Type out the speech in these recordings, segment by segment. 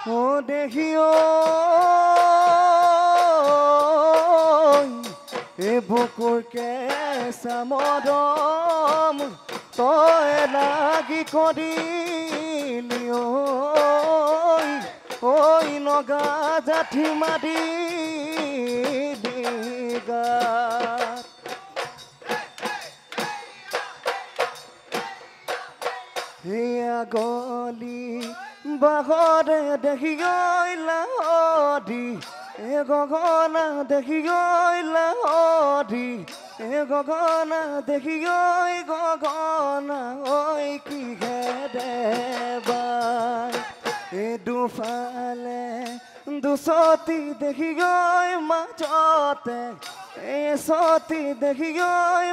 ও দেখিও এ বুকুৰ কেঁচা মৰম তই লাগি কৰিলি ঐ নগা জাঠি মাৰি গাত সেয়া গলি বাহৰে দেখি লাহৰি এ গগনা দেখি লাহৰি এ গগনা দেখি গগনা ঐ কি দেবাই এ দুফালে দুচতি দেখি মাজতে এ সতী দেখি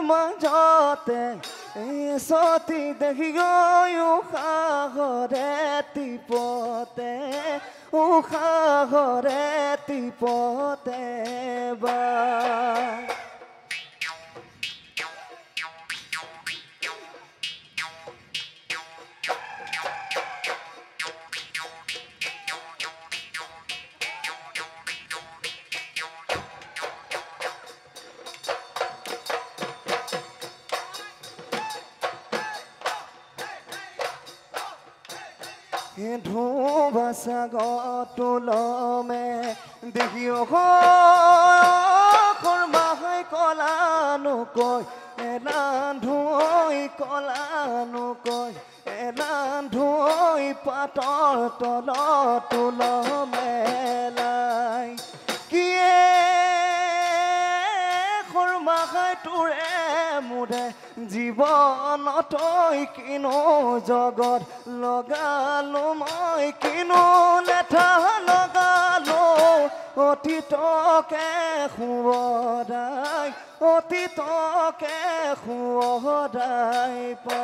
মাজতে সতী দেখি উশাহৰে টিপতে উশাহৰে টিপতে বা ধোবাসা গতুলমে দেখিও খৰমাহৈ কলানো কয় এলান ধুই কলানো কয় এলান ধুই পাতৰ তলত তুলমেলাই কিয়ে খৰমাহৈ তোৰে মোৰে জীৱনতই কিনো জগত লগালো মই কিনো লেঠা লগালো অতীতকে শুৱৰাই অতীতকে শুৱৰাই পা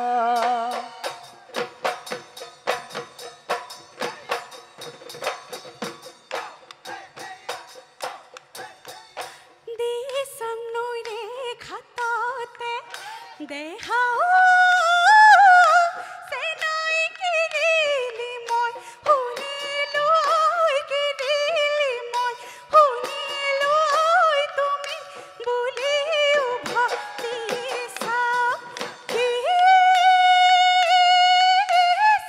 দেখাও সেনাই কিৰিলি মই শুনিলো কিৰিলি মই শুনিলো তুমি বুলি উভতিছা কি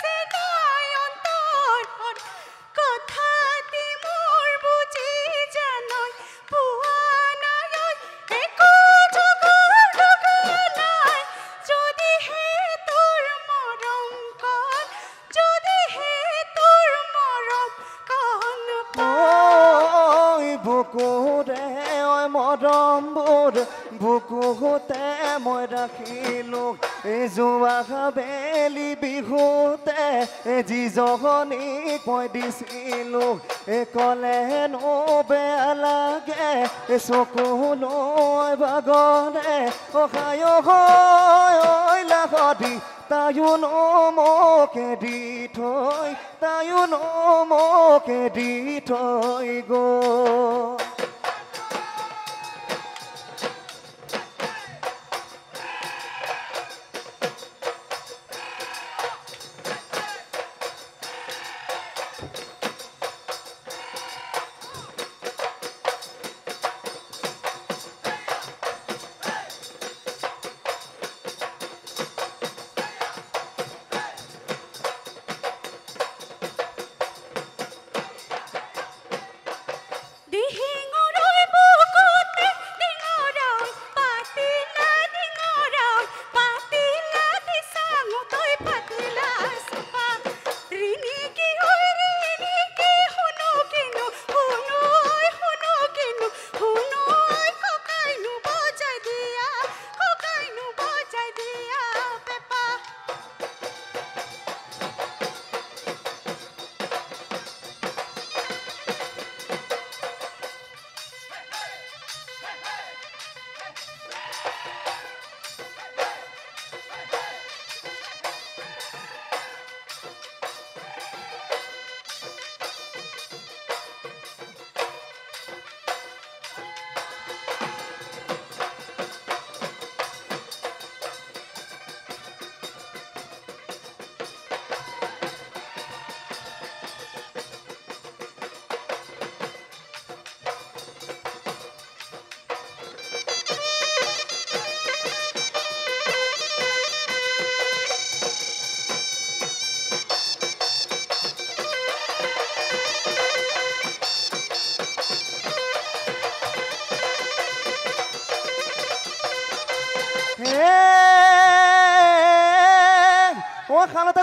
সেনাই অন্তৰত কথাটি মোৰ বুজি জানৈ পোৱা নাই একো বুকুতে মৰমবোৰ বুকুতে মই ৰাখিলোঁ এই যোৱা বেলি বিহুতে যিজনীক মই দিছিলোঁ ক'লে নো বেয়া লাগে চকুলৈ বাগৰে অহায় হৈ লাহৰি তায়ো মোকে দি থৈ তায়ো মোকে দি থৈ গ'ল দিহিং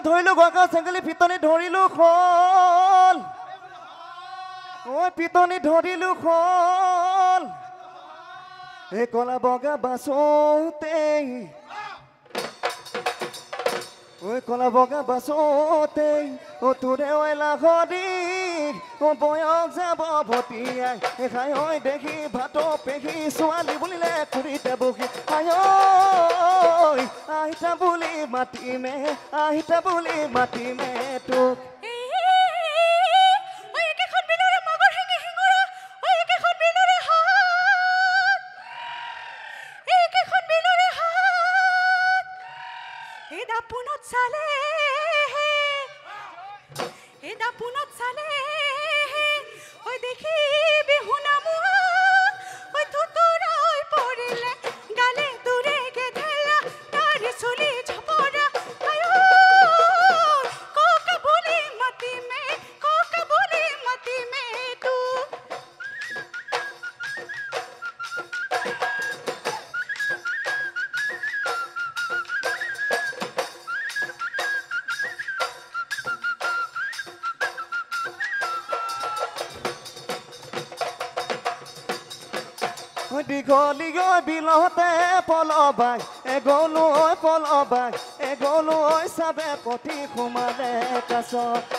ধৰিলো গগা চেঙেলি পিটনি ধৰিলো খল ঐ পিটনি ধৰিলো খল এই কলা বগা বাছতে ঐ কলা বগা বাছতে ও তোৰে ঐ লাহৰি ও বয়স যাব ভটিয়াই খাই ঐ দেখি ভাত পেহী ছোৱালী বুলিলে খুৰীতে বহি আহিতা বুলি মাতিমে তোক দীঘলী গৈ বিলতে পলবাই এগলো পলবাই এগলো চাবে পতি সোমালে কাছ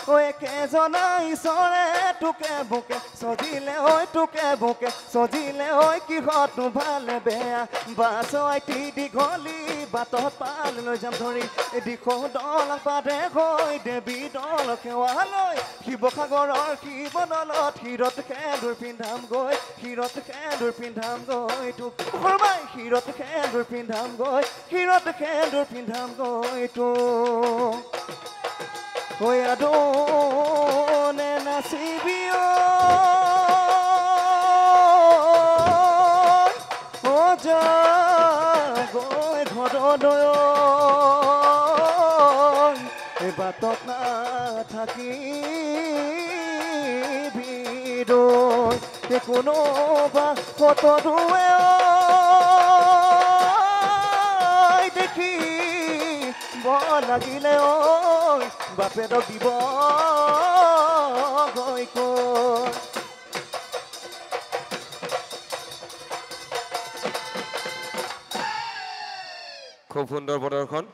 ঐ একেজনা ঈশ্বৰে তোকে বুকে সজিলে ঐ কিহত ভালে বেয়া বাছ আইটি দীঘলী বাটত পাল লৈ যাম ধৰি দিশ দল পাতে গৈ দেৱী দল সেৱালৈ শিৱসাগৰৰ শিৱদলত শিৰত সেন্দুৰ পিন্ধাম গৈ তোক সৰবাই শিৰত সেন্দুৰ পিন্ধাম গৈ তোক ঐ আদনে নাচিবি ও যা গৈ ঘৰলৈ বাটত নাথাকিবি ৰৈ কোনোবা ফটোৱে দেখি লাগিলে ঐ বাপেৰক দিব গৈ কৈ খুব সুন্দৰ প্ৰদৰ্শন